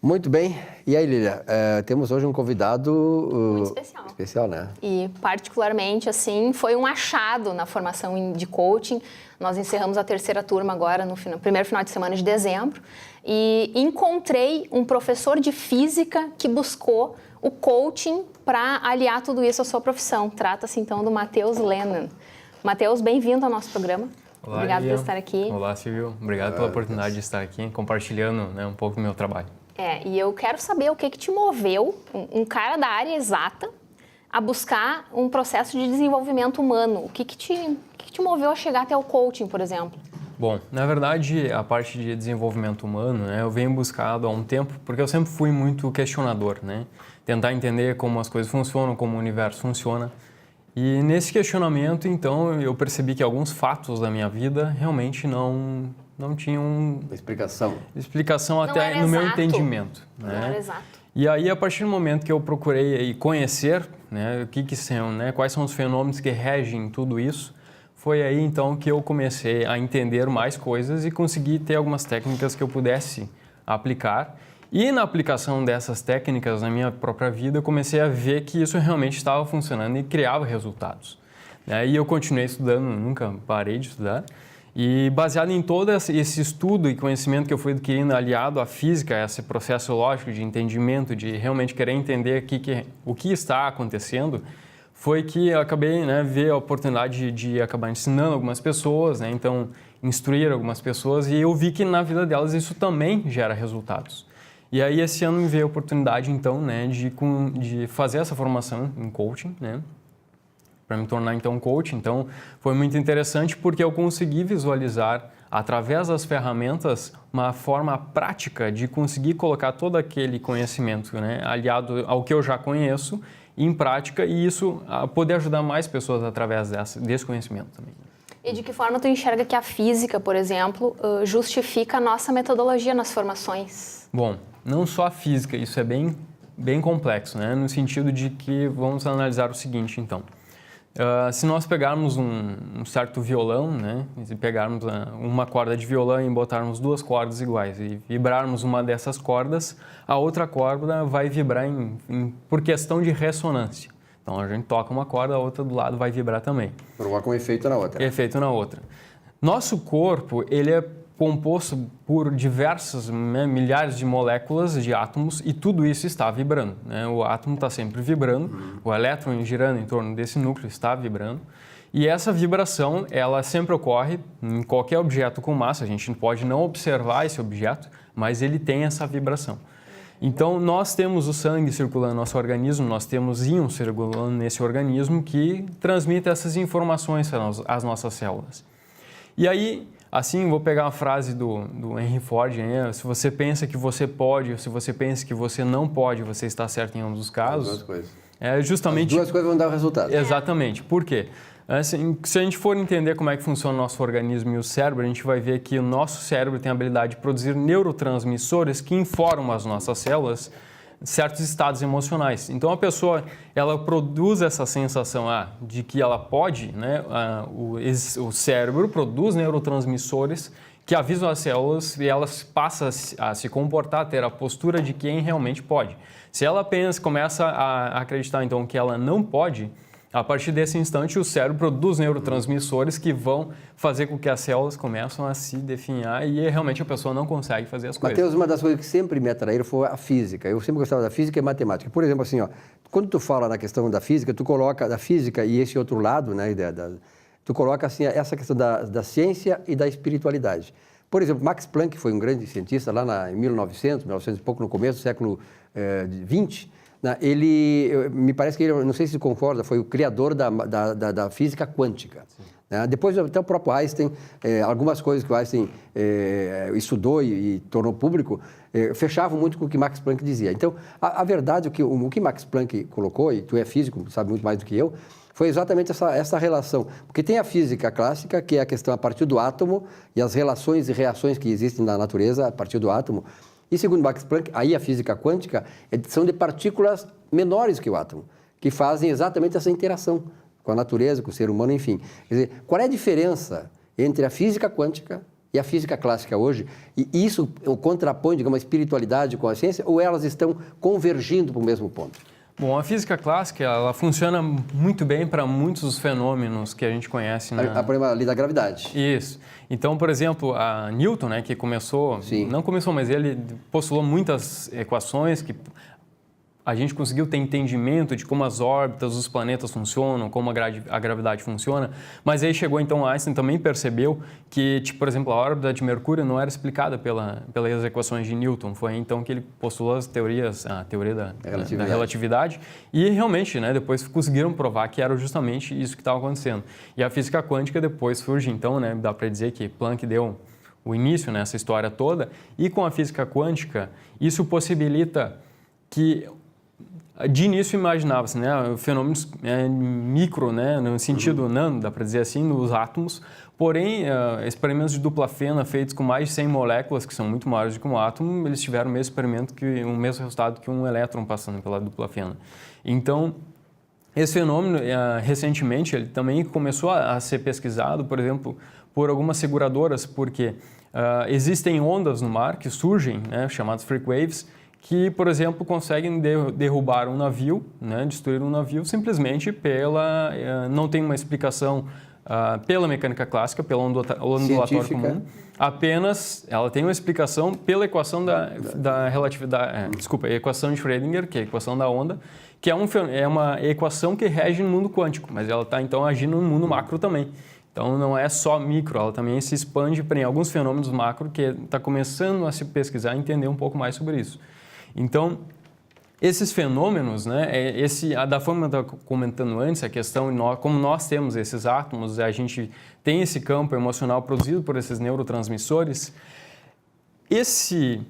Muito bem. E aí, Lília, temos hoje um convidado... Muito especial. Especial, né? E, particularmente, assim, foi um achado na formação de coaching. Nós encerramos a terceira turma agora, no primeiro final de semana de dezembro. E encontrei um professor de física que buscou o coaching para aliar tudo isso à sua profissão. Trata-se, então, do Matheus Lennon. Matheus, bem-vindo ao nosso programa. Olá, Obrigado Lia. por estar aqui. Olá, Silvio. Obrigado pela oportunidade de estar aqui, compartilhando um pouco do meu trabalho. E eu quero saber o que te moveu, um cara da área exata, a buscar um processo de desenvolvimento humano. O que te moveu a chegar até o coaching, por exemplo? Bom, na verdade, a parte de desenvolvimento humano, eu venho buscado há um tempo, porque eu sempre fui muito questionador, tentar entender como as coisas funcionam, como o universo funciona. E nesse questionamento, então, eu percebi que alguns fatos da minha vida realmente não tinham explicação Não até no meu entendimento. Não era exato. E aí, a partir do momento que eu procurei aí conhecer o que são, quais são os fenômenos que regem tudo isso, foi aí então que eu comecei a entender mais coisas e consegui ter algumas técnicas que eu pudesse aplicar. E na aplicação dessas técnicas na minha própria vida, eu comecei a ver que isso realmente estava funcionando e criava resultados. E eu continuei estudando, nunca parei de estudar. E baseado em todo esse estudo e conhecimento que eu fui adquirindo, aliado à física, esse processo lógico de entendimento, de realmente querer entender o que está acontecendo, foi que eu acabei ver a oportunidade de acabar ensinando algumas pessoas, então instruir algumas pessoas, e eu vi que na vida delas isso também gera resultados. E aí esse ano me veio a oportunidade então de fazer essa formação em coaching, para me tornar então coach. Então foi muito interessante porque eu consegui visualizar através das ferramentas uma forma prática de conseguir colocar todo aquele conhecimento aliado ao que eu já conheço em prática, e isso poder ajudar mais pessoas através desse conhecimento também. E de que forma tu enxerga que a física, por exemplo, justifica a nossa metodologia nas formações? Bom, não só a física, isso é bem complexo, no sentido de que vamos analisar o seguinte, então. Se nós pegarmos um certo violão, e pegarmos uma corda de violão e botarmos duas cordas iguais e vibrarmos uma dessas cordas, a outra corda vai vibrar por questão de ressonância. Então a gente toca uma corda, a outra do lado vai vibrar também. Provoca um efeito na outra. Efeito na outra. Nosso corpo, ele é composto por diversas milhares de moléculas de átomos, e tudo isso está vibrando. O átomo está sempre vibrando, o elétron girando em torno desse núcleo está vibrando, e essa vibração ela sempre ocorre em qualquer objeto com massa. A gente pode não observar esse objeto, mas ele tem essa vibração. Então nós temos o sangue circulando no nosso organismo, nós temos íons circulando nesse organismo que transmite essas informações às nossas células. E aí, assim, vou pegar uma frase do Henry Ford, se você pensa que você pode, ou se você pensa que você não pode, você está certo em ambos os casos. As duas coisas. Justamente... As duas coisas vão dar o resultado. Exatamente. Por quê? Assim, se a gente for entender como é que funciona o nosso organismo e o cérebro, a gente vai ver que o nosso cérebro tem a habilidade de produzir neurotransmissores que informam as nossas células certos estados emocionais. Então a pessoa ela produz essa sensação de que ela pode, o cérebro produz neurotransmissores que avisam as células e elas passam a se comportar, a ter a postura de quem realmente pode. Se ela começa a acreditar então que ela não pode, a partir desse instante o cérebro produz neurotransmissores que vão fazer com que as células começam a se definhar e realmente a pessoa não consegue fazer as coisas. Mateus, uma das coisas que sempre me atraíram foi a física. Eu sempre gostava da física e matemática. Por exemplo, assim, quando tu fala na questão da física, tu coloca da física e esse outro lado, tu coloca assim, essa questão da ciência e da espiritualidade. Por exemplo, Max Planck foi um grande cientista lá em 1900 e pouco, no começo do século XX. Me parece que ele, não sei se concorda, foi o criador da física quântica. Depois até o próprio Einstein, algumas coisas que o Einstein estudou e tornou público, fechavam muito com o que Max Planck dizia. Então, a verdade, o que Max Planck colocou, e tu é físico, sabe muito mais do que eu, foi exatamente essa relação. Porque tem a física clássica, que é a questão a partir do átomo, e as relações e reações que existem na natureza a partir do átomo. E segundo Max Planck, aí a física quântica são de partículas menores que o átomo, que fazem exatamente essa interação com a natureza, com o ser humano, enfim. Quer dizer, qual é a diferença entre a física quântica e a física clássica hoje, e isso contrapõe, digamos, a espiritualidade com a ciência, ou elas estão convergindo para o mesmo ponto? Bom, a física clássica, ela funciona muito bem para muitos dos fenômenos que a gente conhece. A problema ali da gravidade. Isso. Então, por exemplo, a Newton, né, que começou, Sim. não começou, mas ele postulou muitas equações que a gente conseguiu ter entendimento de como as órbitas dos planetas funcionam, como a gravidade funciona, mas aí chegou então Einstein também percebeu que, tipo, por exemplo, a órbita de Mercúrio não era explicada pelas equações de Newton. Foi então que ele postulou a teoria da relatividade e realmente, né, depois conseguiram provar que era justamente isso que estava acontecendo. E a física quântica depois surge então, né, dá para dizer que Planck deu o início nessa história toda, e com a física quântica isso possibilita que de início imaginava-se, né, fenômenos micro, né, no sentido nano, dá para dizer assim, nos átomos, porém, experimentos de dupla fena feitos com mais de 100 moléculas, que são muito maiores do que um átomo, eles tiveram o mesmo experimento, o mesmo resultado que um elétron passando pela dupla fena. Então, esse fenômeno, recentemente, ele também começou a ser pesquisado, por exemplo, por algumas seguradoras, porque existem ondas no mar que surgem, né, chamadas freak waves, que, por exemplo, conseguem derrubar um navio, né, destruir um navio, simplesmente não tem uma explicação pela mecânica clássica, pelo ondulatório comum, apenas ela tem uma explicação pela equação da relatividade, a equação de Schrödinger, que é a equação da onda, que é uma equação que rege no mundo quântico, mas ela está, então, agindo no mundo macro também. Então, não é só micro, ela também se expande para alguns fenômenos macro que está começando a se pesquisar e entender um pouco mais sobre isso. Então, esses fenômenos, né, da forma que eu estava comentando antes, a questão de como nós temos esses átomos, a gente tem esse campo emocional produzido por esses neurotransmissores, esse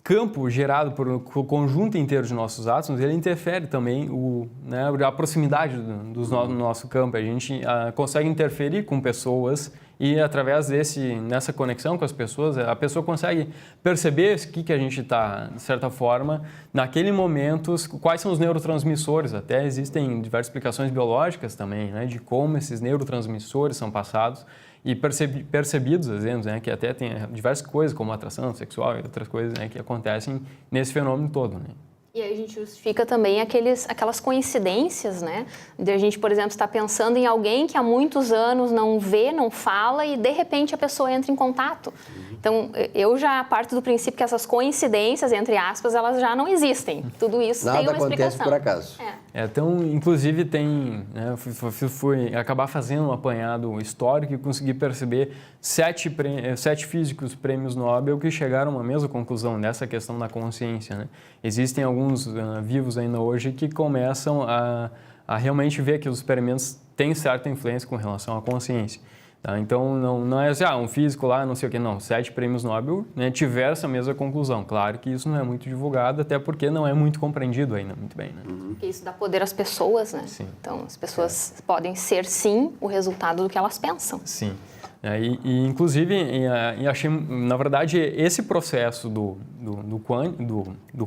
campo gerado por o conjunto inteiro de nossos átomos, ele interfere também a proximidade do nosso campo. A gente consegue interferir com pessoas e, através nessa conexão com as pessoas, a pessoa consegue perceber o que a gente está, de certa forma, naquele momento, quais são os neurotransmissores. Até existem diversas explicações biológicas também, né, de como esses neurotransmissores são passados e percebidos, às vezes, né, que até tem diversas coisas, como atração sexual e outras coisas, né, que acontecem nesse fenômeno todo, né. E aí a gente justifica também aquelas coincidências, né? De a gente, por exemplo, estar pensando em alguém que há muitos anos não vê, não fala e, de repente, a pessoa entra em contato. Então, eu já parto do princípio que essas coincidências, entre aspas, elas já não existem. Tudo isso tem uma explicação. Nada acontece por acaso. Então, inclusive, né, fui acabar fazendo um apanhado histórico e consegui perceber 7 físicos prêmios Nobel que chegaram à mesma conclusão nessa questão da consciência, né? Existem alguns vivos ainda hoje que começam a realmente ver que os experimentos têm certa influência com relação à consciência. Tá? Então, não é assim, um físico lá, não sei o quê, não. 7 prêmios Nobel, né, tiveram essa mesma conclusão. Claro que isso não é muito divulgado, até porque não é muito compreendido ainda muito bem, né? Porque isso dá poder às pessoas, né? Sim. Então, as pessoas podem ser, sim, o resultado do que elas pensam. Sim. Inclusive, achei, na verdade, esse processo do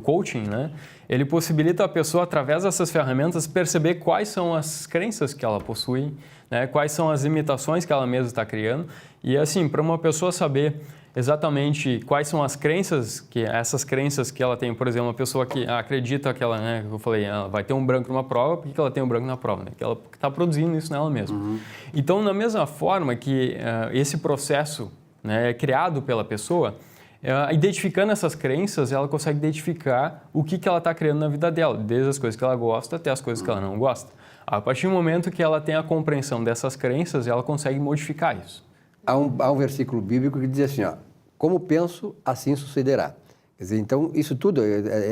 coaching, né, ele possibilita a pessoa, através dessas ferramentas, perceber quais são as crenças que ela possui, né, quais são as limitações que ela mesma está criando. E, assim, para uma pessoa saber exatamente quais são essas crenças que ela tem, por exemplo, uma pessoa que acredita que ela, né, eu falei, ela vai ter um branco numa prova, por que ela tem um branco na prova? Né? Que ela está produzindo isso nela mesma. Então, da mesma forma que esse processo, né, é criado pela pessoa, identificando essas crenças, ela consegue identificar o que ela está criando na vida dela, desde as coisas que ela gosta até as coisas que ela não gosta. A partir do momento que ela tem a compreensão dessas crenças, ela consegue modificar isso. Há um versículo bíblico que diz assim, como penso, assim sucederá. Quer dizer, então, isso tudo,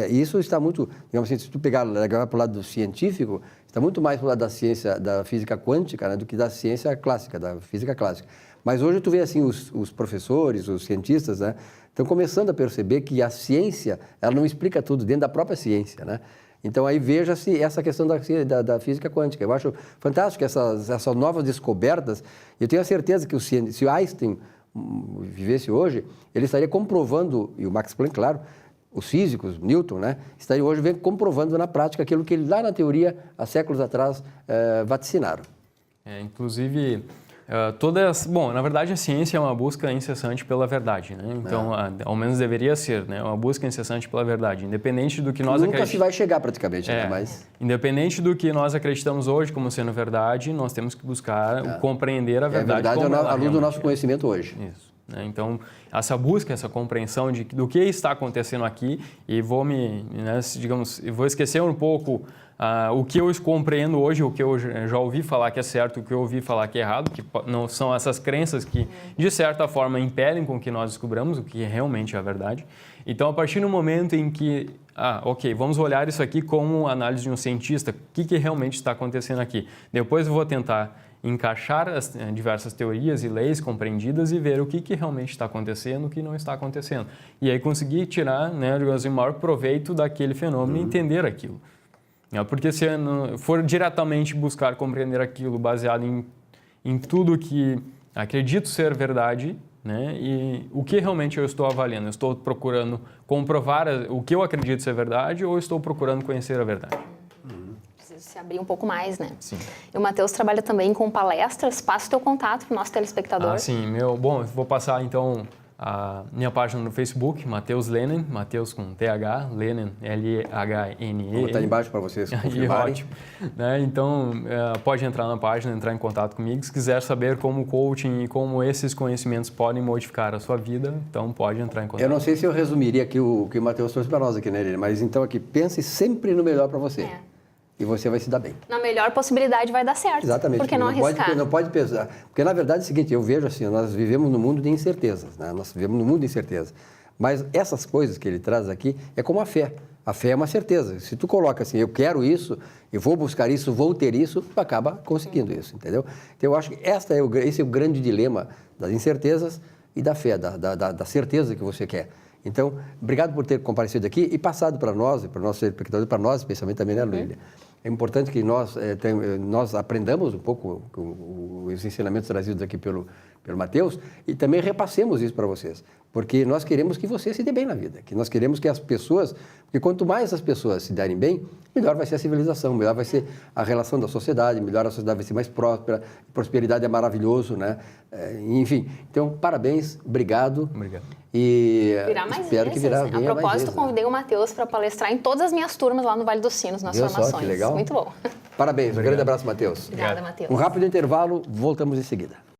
isso está muito, digamos assim, se tu pegar para o lado científico, está muito mais para o lado da ciência, da física quântica, né, do que da ciência clássica, da física clássica. Mas hoje tu vê, assim, os professores, os cientistas, né, estão começando a perceber que a ciência, ela não explica tudo dentro da própria ciência, né? Então, aí veja-se essa questão da física quântica. Eu acho fantástico essas novas descobertas. Eu tenho a certeza que se o Einstein vivesse hoje, ele estaria comprovando, e o Max Planck, claro, os físicos, Newton, né, estariam hoje comprovando na prática aquilo que ele lá na teoria, há séculos atrás, vaticinaram. Inclusive, Bom, na verdade a ciência é uma busca incessante pela verdade, né? Então, ao menos deveria ser, né? Uma busca incessante pela verdade, independente do que nós acreditamos. Nunca se vai chegar praticamente, né? Mas... Independente do que nós acreditamos hoje como sendo verdade, nós temos que buscar compreender a verdade. A verdade é a luz do nosso conhecimento hoje. Isso. Né? Então, essa busca, essa compreensão do que está acontecendo aqui, e vou vou esquecer um pouco o que eu compreendo hoje, o que eu já ouvi falar que é certo, o que eu ouvi falar que é errado, que não são essas crenças que, de certa forma, impedem com que nós descobramos o que realmente é a verdade. Então, a partir do momento em que, ok, vamos olhar isso aqui como análise de um cientista, o que realmente está acontecendo aqui? Depois eu vou tentar encaixar as diversas teorias e leis compreendidas e ver o que realmente está acontecendo, o que não está acontecendo. E aí conseguir tirar, né, o maior proveito daquele fenômeno e entender aquilo. Porque se eu for diretamente buscar compreender aquilo baseado em tudo que acredito ser verdade, né, e o que realmente eu estou avaliando? Eu estou procurando comprovar o que eu acredito ser verdade ou estou procurando conhecer a verdade? Precisa se abrir um pouco mais, né? Sim. E o Matheus trabalha também com palestras. Passa o teu contato para o nosso telespectador. Sim. Bom, eu vou passar então a minha página no Facebook, Matheus Lehnen, Matheus com TH, Lehnen, L-E-H-N-E. Vou botar embaixo para vocês confirmarem. Ótimo. Né? Então, pode entrar na página, entrar em contato comigo. Se quiser saber como o coaching e como esses conhecimentos podem modificar a sua vida, então pode entrar em contato. Eu não sei se eu resumiria aqui o que o Matheus trouxe para nós aqui, né, Lili? Mas então aqui, pense sempre no melhor para você. E você vai se dar bem. Na melhor possibilidade vai dar certo. Exatamente. Por que não arriscar? Não pode pensar. Porque, na verdade, é o seguinte, eu vejo assim, nós vivemos num mundo de incertezas, né? Nós vivemos num mundo de incertezas. Mas essas coisas que ele traz aqui é como a fé. A fé é uma certeza. Se tu coloca assim, eu quero isso, eu vou buscar isso, vou ter isso, tu acaba conseguindo isso, entendeu? Então, eu acho que esse é o grande dilema das incertezas e da fé, da certeza que você quer. Então, obrigado por ter comparecido aqui e passado para nós, para o nosso espectador, para nós especialmente também, né, Luília? É importante que nós aprendamos um pouco os ensinamentos trazidos aqui pelo Matheus e também repassemos isso para vocês, porque nós queremos que você se dê bem na vida, que nós queremos que as pessoas, porque quanto mais as pessoas se derem bem, melhor vai ser a civilização, melhor vai ser a relação da sociedade, melhor a sociedade vai ser mais próspera, prosperidade é maravilhoso, né? Enfim, então, parabéns, obrigado. Obrigado. E virá mais espero vezes, que virá, né? A propósito, convidei o Matheus para palestrar em todas as minhas turmas lá no Vale dos Sinos, nas formações. Só, que legal. Muito bom. Parabéns, um grande abraço, Matheus. Obrigada, Matheus. Um rápido intervalo, voltamos em seguida.